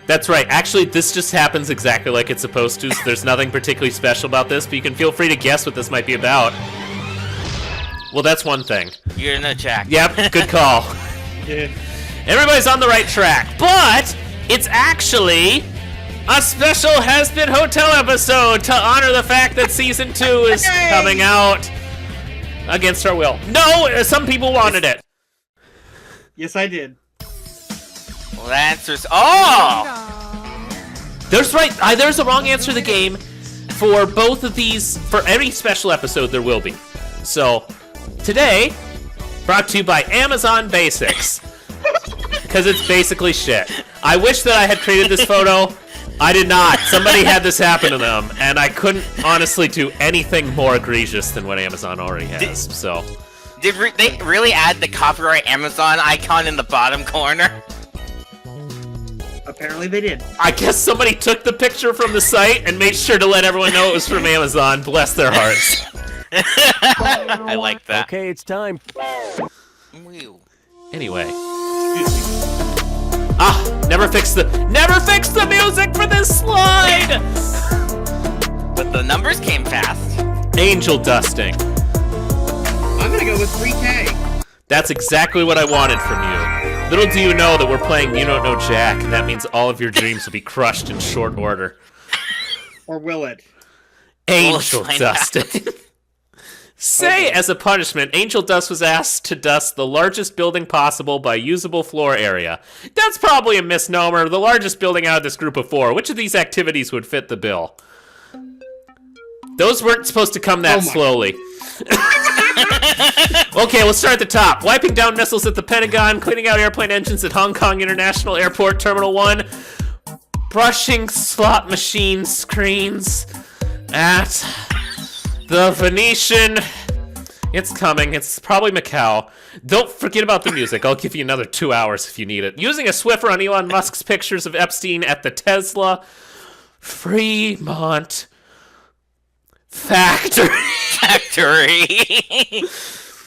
That's right. Actually, this just happens exactly like it's supposed to, so there's nothing particularly special about this, but you can feel free to guess what this might be about. Well, that's one thing. You're in a jack. Yep, good call. Yeah. Everybody's on the right track, but it's actually a special Hazbin Hotel episode to honor the fact that Season 2 is coming out against our will. No, some people wanted it. Yes, I did. Well, the answer's... Oh! There's a wrong answer to the game for both of these. For every special episode, there will be. So, today, brought to you by Amazon Basics. Because it's basically shit. I wish that I had created this photo. I did not. Somebody had this happen to them, and I couldn't honestly do anything more egregious than what Amazon already has. So, Did they really add the copyright Amazon icon in the bottom corner? Apparently they did. I guess somebody took the picture from the site and made sure to let everyone know it was from Amazon. Bless their hearts. I like that. Okay, it's time. Anyway. Never fix the music for this slide! But the numbers came fast. Angel dusting. I'm gonna go with 3K. That's exactly what I wanted from you. Little do you know that we're playing You Don't Know Jack, and that means all of your dreams will be crushed in short order. Or will it? Angel find dusting. Say, as a punishment, Angel Dust was asked to dust the largest building possible by usable floor area. That's probably a misnomer. The largest building out of this group of 4. Which of these activities would fit the bill? Those weren't supposed to come that slowly. Okay, we'll start at the top. Wiping down missiles at the Pentagon, cleaning out airplane engines at Hong Kong International Airport Terminal 1, brushing slot machine screens at the Venetian. It's coming. It's probably Macau. Don't forget about the music. I'll give you another 2 hours if you need it. Using a Swiffer on Elon Musk's pictures of Epstein at the Tesla Fremont Factory.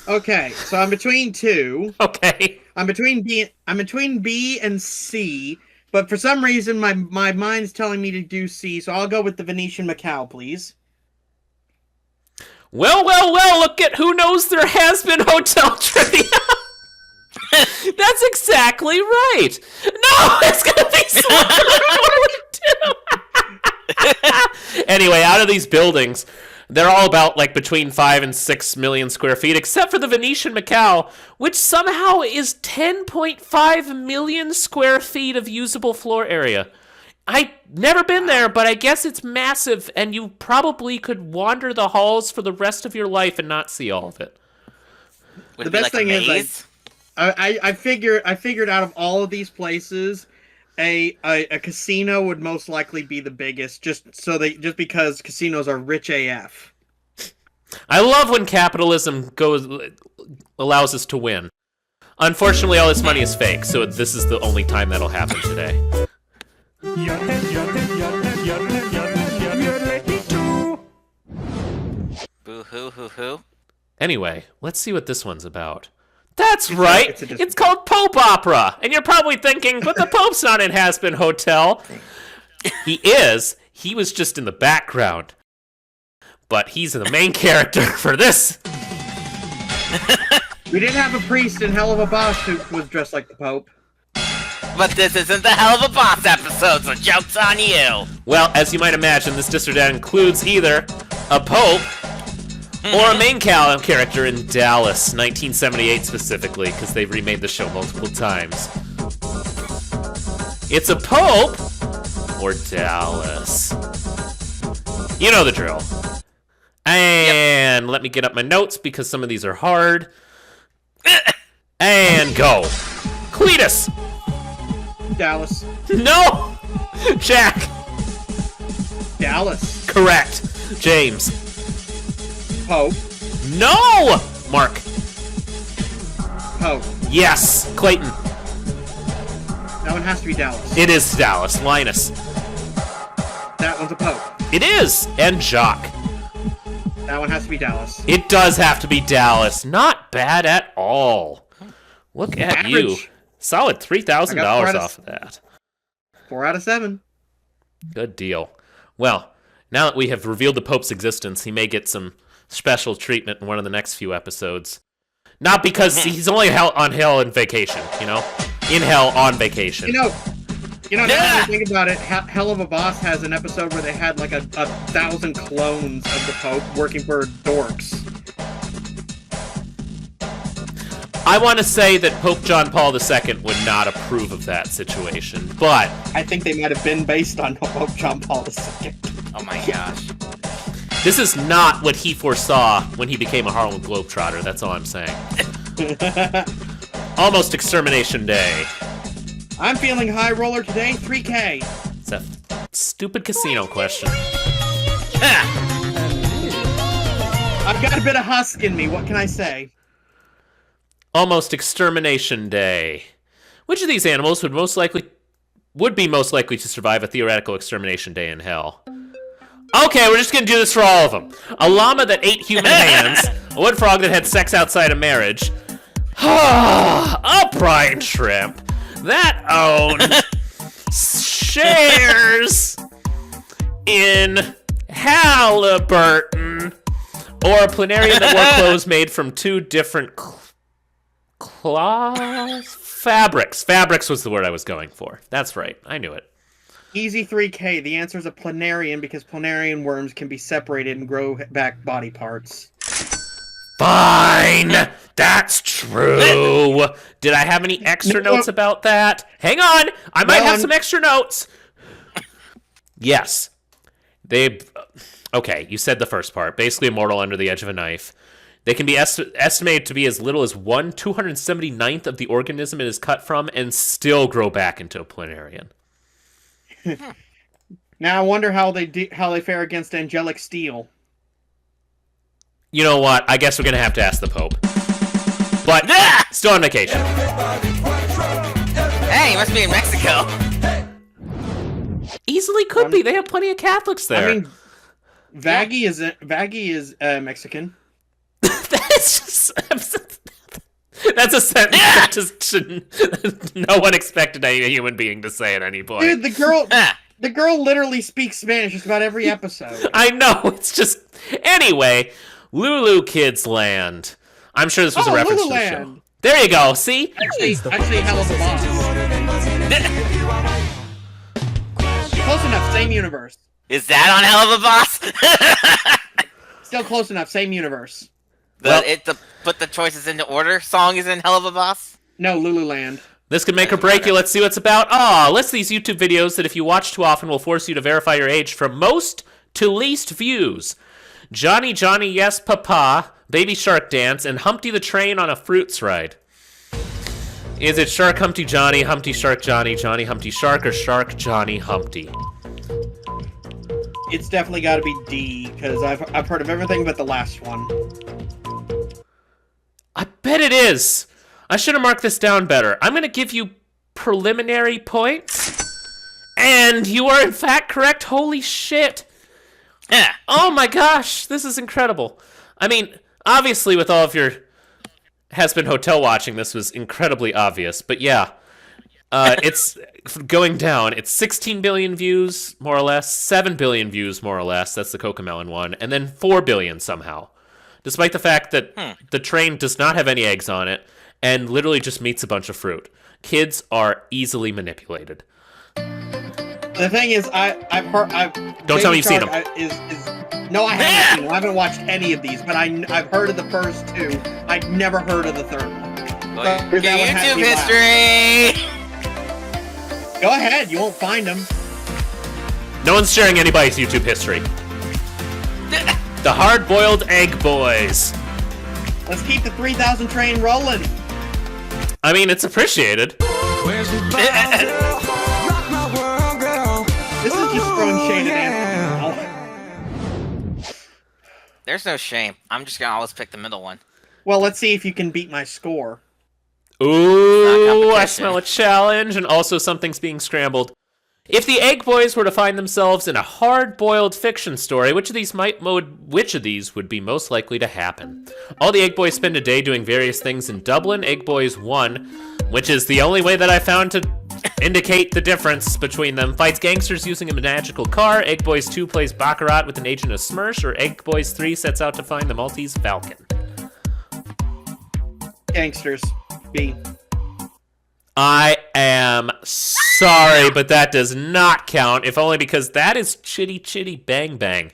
Okay, so I'm between 2. Okay. I'm between B and C, but for some reason my mind's telling me to do C, so I'll go with the Venetian Macau, please. Well, look at who knows their Hazbin Hotel trivia. That's exactly right. No, it's gonna be so. Anyway, out of these buildings, they're all about like between 5 and 6 million square feet, except for the Venetian Macau, which somehow is 10.5 million square feet of usable floor area. I've never been there, but I guess it's massive, and you probably could wander the halls for the rest of your life and not see all of it. Would The it be best like thing a is, maze? I figured out of all of these places, a casino would most likely be the biggest, just because casinos are rich AF. I love when capitalism allows us to win. Unfortunately, all this money is fake, so this is the only time that'll happen today. Boo hoo hoo hoo. Anyway, let's see what this one's about. That's right! It's called Pope Opera! And you're probably thinking, but the Pope's not in Hazbin Hotel. He is. He was just in the background. But he's the main character for this. We did have a priest in Hell of a Boss who was dressed like the Pope. But this isn't the Hell of a Boss episode, so joke's on you! Well, as you might imagine, this diss or dat includes either a Pope or a main character in Dallas, 1978 specifically, because they've remade the show multiple times. It's a Pope or Dallas. You know the drill. And let me get up my notes because some of these are hard. And go. Cletus. Dallas. No. Jack. Dallas. Correct. James. Pope. No. Mark. Pope. Yes. Clayton. That one has to be Dallas. It is Dallas. Linus. That one's a Pope. It is. And Jock. That one has to be Dallas. It does have to be Dallas. Not bad at all. Look at you. Average. Solid $3,000 off of that. 4 out of 7. Good deal. Well, now that we have revealed the Pope's existence, he may get some special treatment in one of the next few episodes. Not because he's only on hell on vacation, you know? In hell on vacation. Now that I think about it, Hell of a Boss has an episode where they had like a 1,000 clones of the Pope working for dorks. I want to say that Pope John Paul II would not approve of that situation, but... I think they might have been based on Pope John Paul II. Oh my gosh. This is not what he foresaw when he became a Harlem Globetrotter, that's all I'm saying. Almost Extermination Day. I'm feeling high roller today, 3K. It's a stupid casino question. I've got a bit of husk in me, what can I say? Almost Extermination Day. Which of these animals would be most likely to survive a theoretical extermination day in hell? Okay, we're just gonna do this for all of them. A llama that ate human hands, a wood frog that had sex outside of marriage, a brine shrimp that owned shares in Halliburton, or a planarian that wore clothes made from two different fabrics. Fabrics was the word I was going for. That's right. I knew it. Easy 3K. The answer is a planarian because planarian worms can be separated and grow back body parts. Fine! That's true! Did I have any extra notes about that? Hang on! I might have some extra notes! Yes. Okay, you said the first part. Basically immortal under the edge of a knife. They can be estimated to be as little as 1/279th of the organism it is cut from and still grow back into a planarian. Now I wonder how they fare against angelic steel. You know what? I guess we're gonna have to ask the Pope. But still on vacation. Hey, you must be in Mexico. Easily could be. They have plenty of Catholics there. I mean, Vaggie is Mexican. That's a sentence that just no one expected a human being to say at any point. Dude, the girl literally speaks Spanish just about every episode. I know, it's just... Anyway, Lulu Kids Land. I'm sure this was a reference to the show. There you go, see? Actually, Hell of a Boss. Close enough, same universe. Is that on Hell of a Boss? Still close enough, same universe. Put the choices into order song is in Hell of a Boss? No, Lululand. This could make or break you. Let's see what it's about. List these YouTube videos that if you watch too often will force you to verify your age from most to least views. Johnny Johnny Yes Papa, Baby Shark Dance, and Humpty the Train on a Fruits Ride. Is it Shark Humpty Johnny, Humpty Shark Johnny, Johnny Humpty Shark, or Shark Johnny Humpty? It's definitely got to be D, because I've heard of everything but the last one. I bet it is. I should have marked this down better. I'm going to give you preliminary points. And you are in fact correct. Holy shit. Oh my gosh, this is incredible. I mean, obviously with all of your Hazbin Hotel watching, this was incredibly obvious. But yeah, it's going down. It's 16 billion views, more or less. 7 billion views, more or less. That's the Cocomelon one. And then 4 billion somehow. Despite the fact that the train does not have any eggs on it and literally just meets a bunch of fruit. Kids are easily manipulated. The thing is, I've heard... Don't tell me you've seen them. No, I haven't seen them. I haven't watched any of these, but I've heard of the first two. I'd never heard of the third one. Your YouTube history! Go ahead, you won't find them. No one's sharing anybody's YouTube history. The Hard-Boiled Egg Boys. Let's keep the 3000 train rolling. I mean, it's appreciated. This is just throwing shade at Anthony. There's no shame. I'm just gonna always pick the middle one. Well, let's see if you can beat my score. Ooh, I smell a challenge, and also something's being scrambled. If the Egg Boys were to find themselves in a hard-boiled fiction story, which of these would be most likely to happen? All the Egg Boys spend a day doing various things in Dublin. Egg Boys 1, which is the only way that I found to indicate the difference between them. Fights gangsters using a magical car. Egg Boys 2 plays Baccarat with an agent of Smirsh. Or Egg Boys 3 sets out to find the Maltese Falcon. Gangsters. B. I am sorry, but that does not count, if only because that is Chitty Chitty Bang Bang.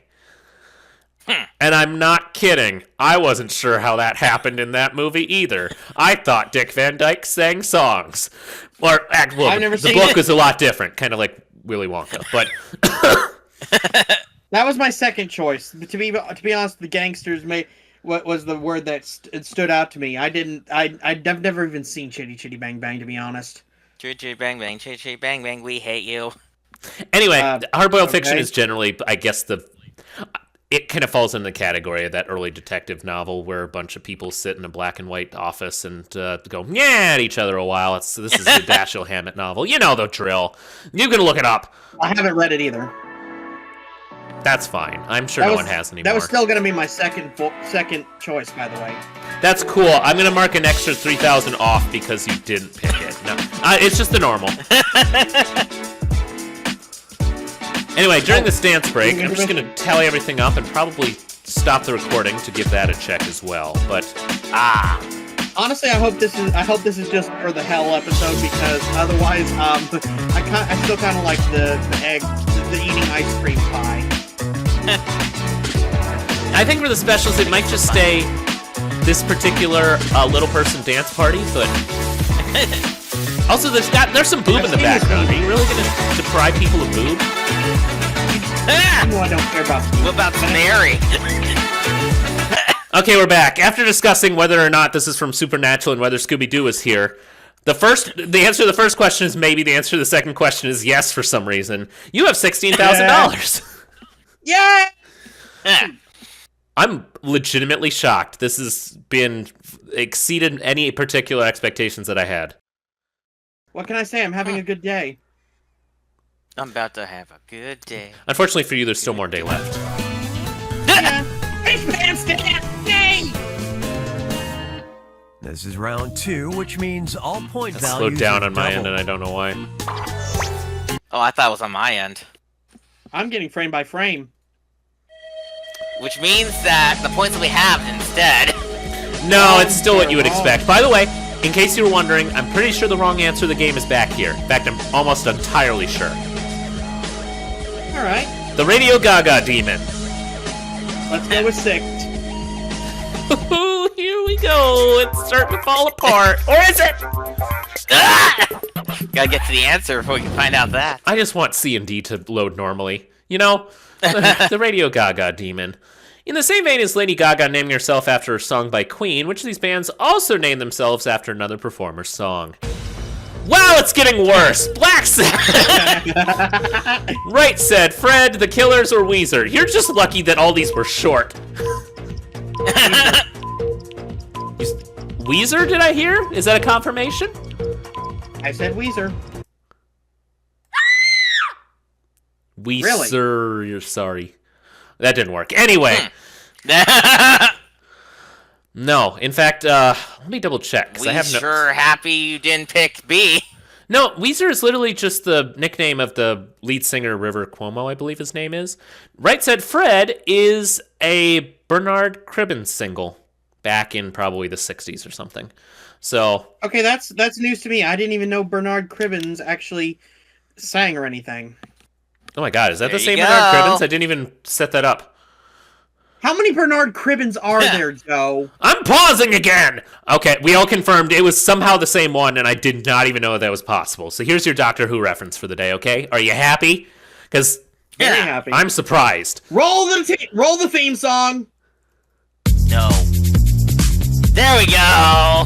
And I'm not kidding. I wasn't sure how that happened in that movie either. I thought Dick Van Dyke sang songs. Or, well, I've never the seen book it. was a lot different, kind of like Willy Wonka. But That was my second choice. To be honest, the gangsters what was the word that stood out to me. I've never even seen Chitty Chitty Bang Bang, to be honest. Chitty chitty bang bang, chitty chitty bang bang, we hate you. anyway, hardboiled fiction okay. is generally, I guess, it kind of falls in the category of that early detective novel where a bunch of people sit in a black and white office and go yeah at each other a while. This is the Dashiell Hammett novel. You know the drill. You can look it up. I haven't read it either. That's fine. I'm sure no one has anymore. That was still going to be my second choice, by the way. That's cool. I'm going to mark an extra 3,000 off because you didn't pick it. No, it's just the normal. Anyway, during this dance break, I'm just going to tally everything up and probably stop the recording to give that a check as well. But honestly, I hope this is just for the hell episode, because otherwise, I still kind of like the egg, the eating ice cream pie. I think for the specials, it might just stay this particular little person dance party, but also there's some boob in the background. Are you really going to deprive people of boob? No, I don't care about boob. What about Mary? Okay, we're back. After discussing whether or not this is from Supernatural and whether Scooby-Doo is here, the answer to the first question is maybe. The answer to the second question is yes for some reason. You have $16,000. Yeah. I'm legitimately shocked. This has exceeded any particular expectations that I had. What can I say? I'm having a good day. I'm about to have a good day. Unfortunately for you, there's still more day left. Yeah. Space Dance Day! This is round 2, which means all point That values slowed down are on my end, doubled. and I don't know why. Oh, I thought it was on my end. I'm getting frame by frame. Which means that the points that we have instead. No, it's still what you would expect. By the way, in case you were wondering, I'm pretty sure the wrong answer to the game is back here. In fact, I'm almost entirely sure. All right. The Radio Gaga Demon. Let's go with 6. Here we go. It's starting to fall apart. Or is it? Gotta get to the answer before we can find out that. I just want C&D to load normally. You know? The Radio Gaga Demon. In the same vein as Lady Gaga naming herself after a song by Queen, which of these bands also named themselves after another performer's song? Wow, it's getting worse! Black Sabbath! Right said Fred, The Killers, or Weezer. You're just lucky that all these were short. Weezer, did I hear? Is that a confirmation? I said Weezer. Weezer, you're sorry. That didn't work. Anyway. No, in fact, let me double check. We sure happy you didn't pick B. No, Weezer is literally just the nickname of the lead singer, River Cuomo, I believe his name is. Right Said Fred is a Bernard Cribbins single back in probably the 60s or something. So Okay, that's news to me. I didn't even know Bernard Cribbins actually sang or anything. oh my god, is that There the you same go. Bernard Cribbins? I didn't even set that up. How many Bernard Cribbins are there, Joe? I'm pausing again! Okay, we all confirmed it was somehow the same one, and I did not even know that was possible. So here's your Doctor Who reference for the day, okay? Are you happy? Because Very happy. I'm surprised. Roll the theme song. No. There we go.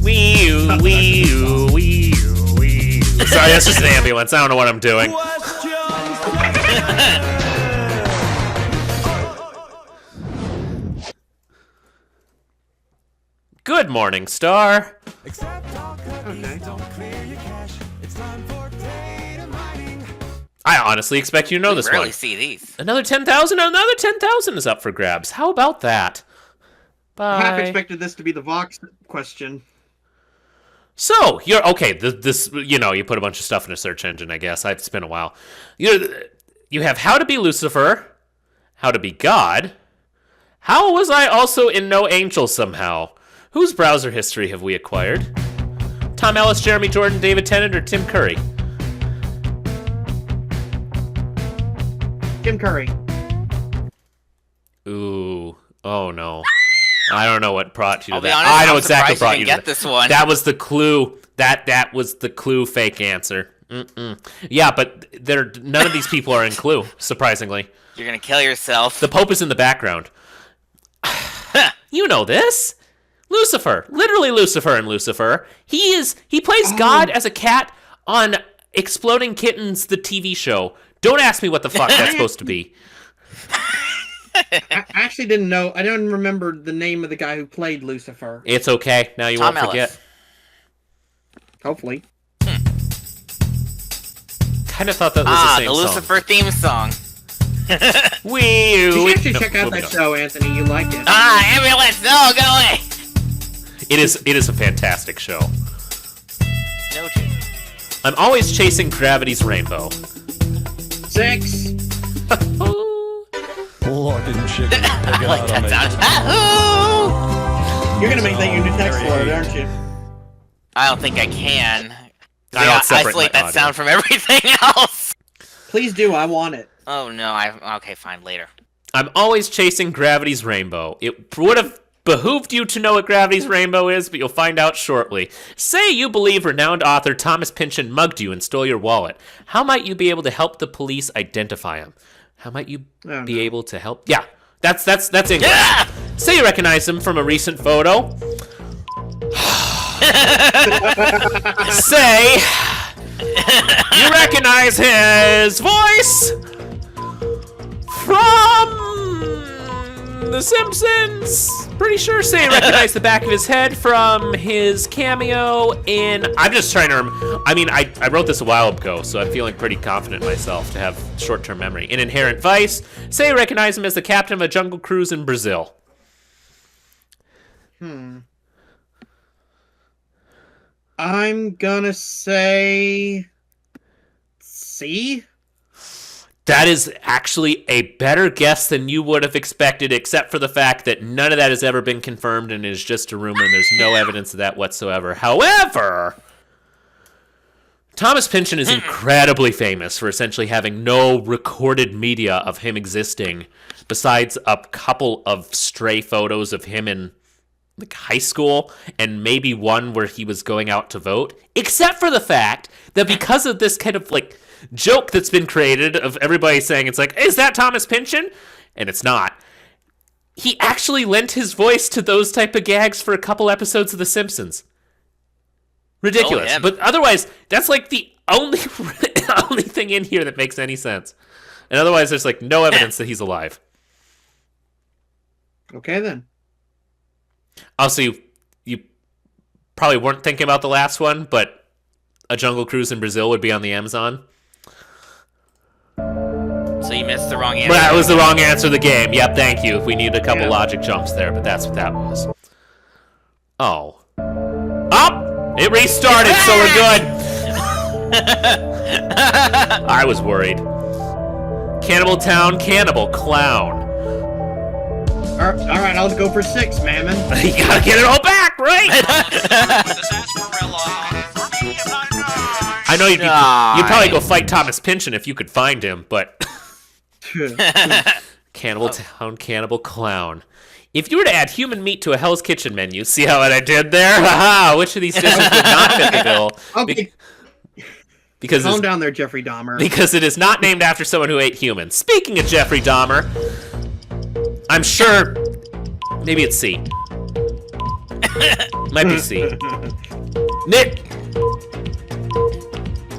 Wee-oo, wee-oo, wee-oo, wee-oo. Sorry, that's just an ambulance. I don't know what I'm doing. Good morning, Star. I honestly expect you to know this Rarely one. see these. Another 10,000? Another 10,000 is up for grabs. How about that? I half Bye. expected this to be the Vox question. So, you're okay. This, you put a bunch of stuff in a search engine, I guess. It's been a while. You have How to Be Lucifer, How to Be God. How was I also in No Angel somehow? Whose browser history have we acquired? Tom Ellis, Jeremy Jordan, David Tennant, or Tim Curry? Tim Curry. Ooh. Oh, no. I don't know what brought you to I'll be that. honest, I know I'm exactly surprised what brought you you didn't to get this one. That was the clue. That was the clue fake answer. Yeah, but none of these people are in Clue, surprisingly. You're gonna kill yourself. The Pope is in the background. You know this. Lucifer. Literally Lucifer in Lucifer. He plays God as a cat on Exploding Kittens, the TV show. Don't ask me what the fuck that's supposed to be. I actually didn't know. I don't remember the name of the guy who played Lucifer. It's okay. Now you Tom won't forget. Ellis. Hopefully. Kind of thought that was the same the song. Lucifer theme song. You should actually check out that show, Anthony. You like it. Ambulance! No, go away! It is a fantastic show. No. I'm always chasing gravity's rainbow. 6. Lord, didn't chicken. Pick I it like out on that me. sound. Ahoo! You're gonna make that your new text word, aren't you? I don't think I can. I don't separate Isolate my that audio. sound from everything else. Please do. I want it. Oh no, okay, fine, later. I'm always chasing gravity's rainbow. It would have behooved you to know what gravity's rainbow is, but you'll find out shortly. Say you believe renowned author Thomas Pynchon mugged you and stole your wallet. How might you be able to help the police identify him? How might you be able to help? Yeah, that's English. Yeah! Say you recognize him from a recent photo. Say you recognize his voice from The Simpsons. Pretty sure. Say you recognize the back of his head from his cameo in... I'm just trying to I wrote this a while ago, so I'm feeling pretty confident in myself to have short-term memory. In Inherent Vice, say you recognize him as the captain of a jungle cruise in Brazil. I'm gonna say C. That is actually a better guess than you would have expected, except for the fact that none of that has ever been confirmed and is just a rumor, and there's no evidence of that whatsoever. However, Thomas Pynchon is incredibly famous for essentially having no recorded media of him existing, besides a couple of stray photos of him in high school, and maybe one where he was going out to vote, except for the fact that because of this kind of joke that's been created of everybody saying it's is that Thomas Pynchon? And it's not. He actually lent his voice to those type of gags for a couple episodes of The Simpsons. Ridiculous. But otherwise, that's the only thing in here that makes any sense. And otherwise, there's no evidence that he's alive. Okay then. Also, you probably weren't thinking about the last one, but a jungle cruise in Brazil would be on the Amazon. So you missed the wrong answer. Well, that was the wrong answer of the game. Yep, thank you. We needed a couple logic jumps there, but that's what that was. Oh. Oh! It restarted, so we're good. I was worried. Cannibal Town, Cannibal Clown. All right, I'll go for 6, Mammon. You gotta get it all back, right? I know you'd probably go fight Thomas Pynchon if you could find him, but... Cannibal Town, Cannibal Clown. If you were to add human meat to a Hell's Kitchen menu, see how I did there? Haha, which of these dishes would not fit the bill? Okay. Because Calm down there, Jeffrey Dahmer. Because it is not named after someone who ate humans. Speaking of Jeffrey Dahmer, I'm sure... Maybe it's C. Might be C. Nick!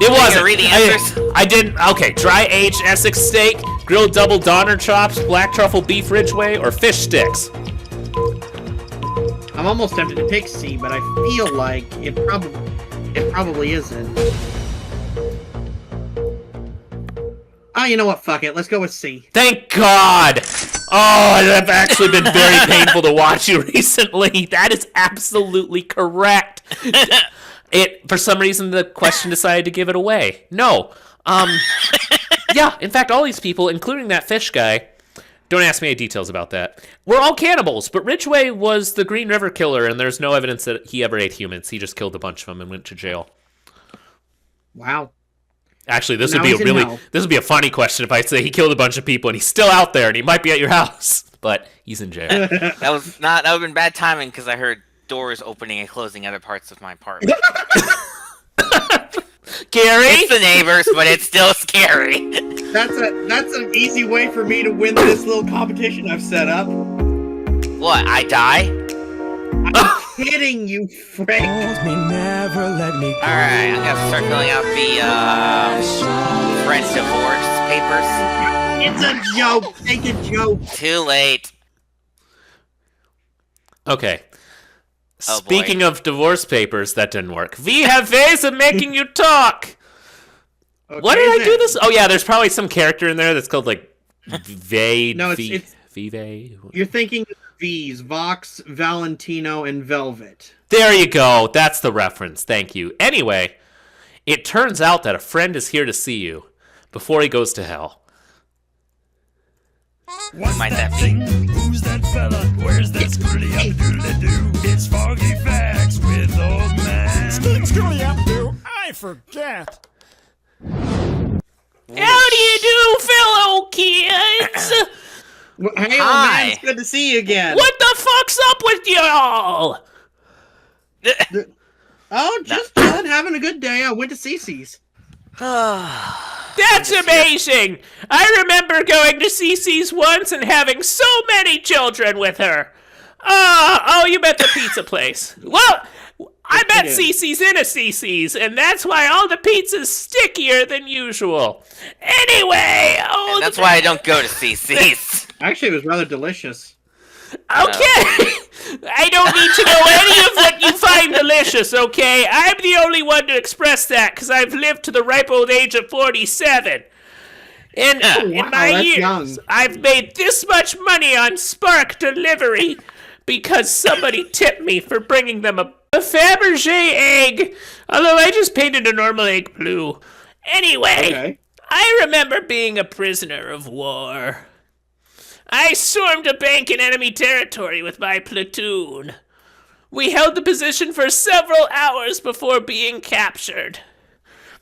It wasn't. Read the answers? I didn't. Okay, dry aged Essex steak, grilled double Donner chops, black truffle beef Ridgeway, or fish sticks. I'm almost tempted to pick C, but I feel like it probably isn't. Oh, you know what? Fuck it. Let's go with C. Thank God! Oh, that's actually been very painful to watch you recently. That is absolutely correct. For some reason, the question decided to give it away. No. Yeah, in fact, all these people, including that fish guy, don't ask me any details about that, we're all cannibals, but Ridgway was the Green River Killer, and there's no evidence that he ever ate humans. He just killed a bunch of them and went to jail. Wow. Actually, this Now would be a funny question if I say he killed a bunch of people and he's still out there and he might be at your house, but he's in jail. That would have been bad timing because I heard doors opening and closing other parts of my apartment. Gary? It's the neighbors, but it's still scary. That's an easy way for me to win this little competition I've set up. What? I die? I'm kidding you, Frank. Hold me, never let me go. Alright, I'm gonna start filling out the French divorce papers. It's a joke. Take a joke. Too late. Okay. Oh, Speaking of divorce papers, that didn't work. We have ways of making you talk. Okay, What did I then. do this? Oh yeah, there's probably some character in there that's called like Vade. No, it's Vive. You're thinking of V's, Vox, Valentino, and Velvet. There you go. That's the reference. Thank you. Anyway, it turns out that a friend is here to see you before he goes to hell. What's Might that that be? thing? Who's that fella? Where's that scooty up doodly doo? It's Foggy Facts with old man. Scooty up, do I forget? How do you do, fellow kids? Well, hey, old Hi. man, it's good to see you again. What the fuck's up with y'all? Oh, just chilling, having a good day. I went to Cece's. That's amazing! I remember going to Cece's once and having so many children with her. Oh, you meant the pizza place. Well, I met did. Cece's in a Cece's, and that's why all the pizza's stickier than usual. Anyway, And that's why I don't go to CC's. Actually, it was rather delicious. Okay! I don't need to know any of what you find delicious, okay? I'm the only one to express that, because I've lived to the ripe old age of 47. And in wow, my that's years, young. I've made this much money on Spark delivery because somebody tipped me for bringing them a Fabergé egg, although I just painted a normal egg blue. Anyway, Okay. I remember being a prisoner of war. I stormed a bank in enemy territory with my platoon. We held the position for several hours before being captured.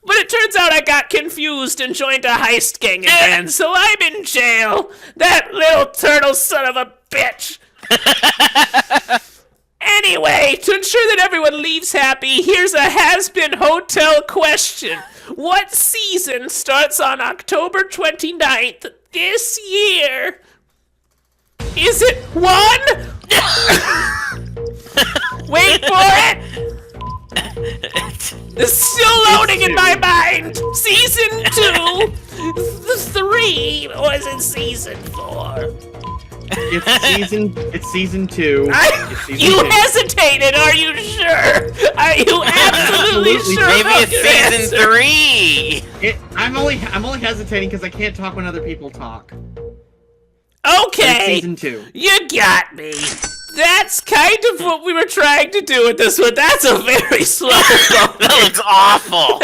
But it turns out I got confused and joined a heist gang again, so I'm in jail. That little turtle son of a bitch. Anyway, to ensure that everyone leaves happy, here's a Hazbin hotel question. What season starts on October 29th this year? Is it 1? Wait for it! It's still loading in my mind! Season 2! 3? Or is it season 4? It's season 2. It's season You 2. hesitated, are you sure? Are you absolutely Absolutely. sure? Maybe about it's your season answer? 3. I'm only hesitating because I can't talk when other people talk. Okay. It's season 2. You got me. That's kind of what we were trying to do with this one. That's a very slow That looks awful.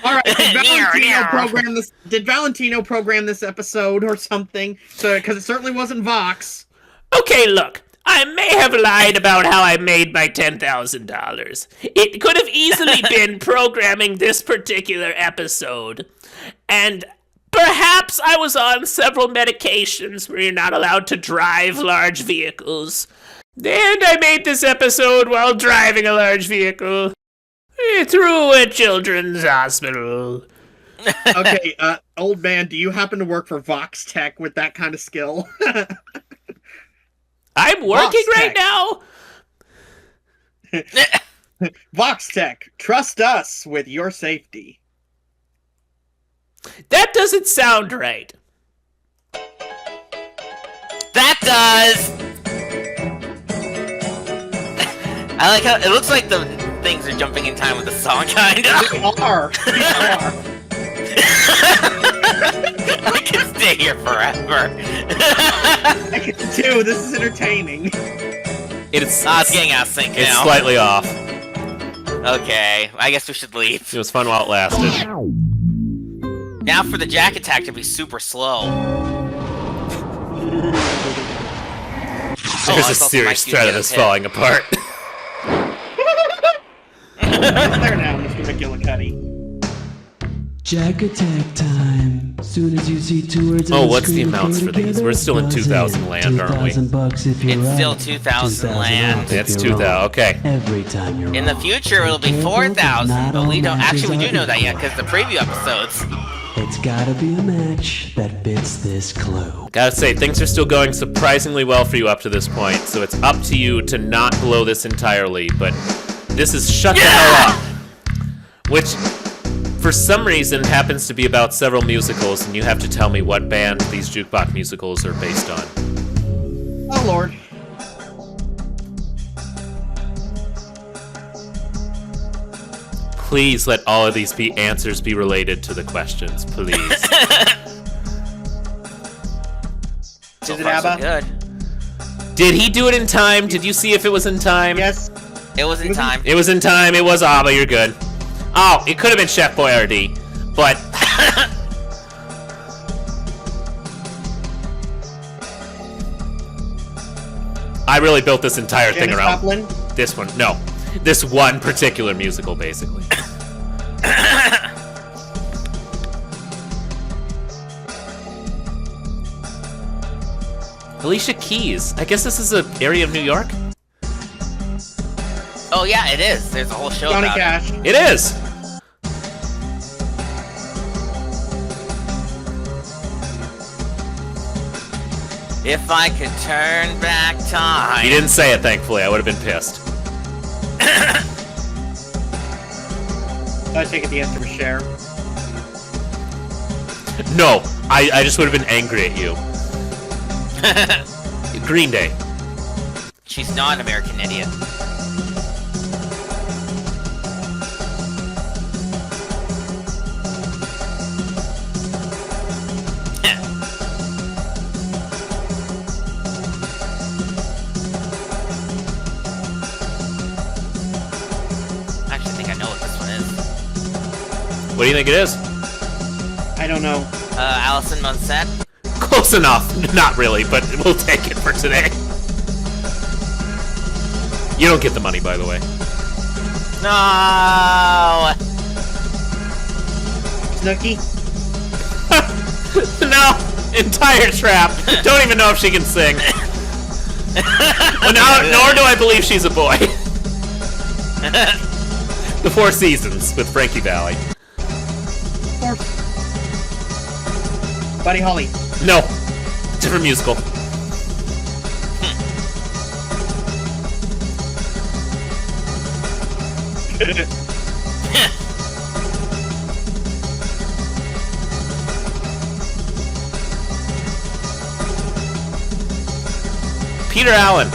All right, did Valentino program this episode or something? So, because it certainly wasn't Vox. Okay, look. I may have lied about how I made my $10,000. It could have easily been programming this particular episode. And perhaps I was on several medications where you're not allowed to drive large vehicles. And I made this episode while driving a large vehicle through a children's hospital. Okay, old man, do you happen to work for Vox Tech with that kind of skill? I'm working Vox right Tech. now. Vox Tech, trust us with your safety. That doesn't sound right. That does. I like how it looks like the things are jumping in time with the song, kind of. We are. I can stay here forever. I can too. This is entertaining. It's getting out of sync it's now. slightly off. Okay, I guess we should leave. It was fun while it lasted. Now for the jack attack to be super slow. There's a serious threat of this falling apart. It's there now, Mr. McGillicuddy. Jack attack time. Soon as you see two words Oh, on the what's the screen amounts go for these? together, We're still in buzz 2000 land, aren't we? $2,000 if you're It's still right. 2000 $2,000 land. if That's you're 2000. wrong. Okay. Every time you're In the wrong. future, it'll be Careful, 4,000, not but we all don't. matches Actually, we are do know that yet equal. because the preview episodes. It's gotta be a match that fits this clue. Gotta say, things are still going surprisingly well for you up to this point, so it's up to you to not blow this entirely, but this is Shut the Hell Up, which, for some reason, happens to be about several musicals, and you have to tell me what band these jukebox musicals are based on. Oh Lord. Please let all of these answers be related to the questions, please. So Is it far, so ABBA? good. Did he do it in time? Did you see if it was in time? Yes. It was in time. It was in time. It was ABBA. You're good. Oh, it could have been Chef Boyardee, but I really built this entire thing Janis around Joplin? this one. No, this one particular musical, basically. Alicia Keys. I guess this is an area of New York. Oh yeah, it is. There's a whole show Johnny about Cash. It is. it. If I could turn back time. He didn't say it, thankfully. I would have been pissed. I take it the answer was Cher. No, I just would have been angry at you. Green Day. She's not an American idiot. Actually, I think I know what this one is. What do you think it is? I don't know. Allison Monsett. Close enough. Not really, but we'll take it for today. You don't get the money, by the way. No. Snooki? No! Entire trap. Don't even know if she can sing. Well, nor do I believe she's a boy. The Four Seasons with Frankie Valli. Buddy Holly. No. Different musical. Peter Allen.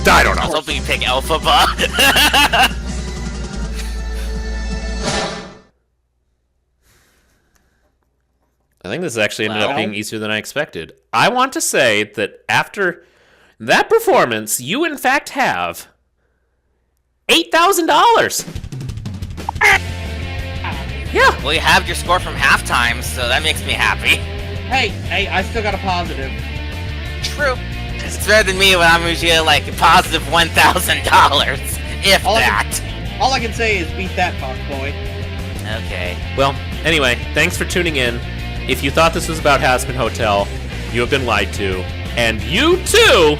I don't I was know. hoping you pick Elphaba. I think this actually ended up Wow. being easier than I expected. I want to say that after that performance, you in fact have $8,000. Yeah. Well, you have your score from halftime, so that makes me happy. Hey, I still got a positive. True. It's better than me when I'm usually like a positive $1,000, if All I that. All I can say is beat that, fuck boy. Okay. Well, anyway, thanks for tuning in. If you thought this was about Hazbin Hotel, you have been lied to. And you too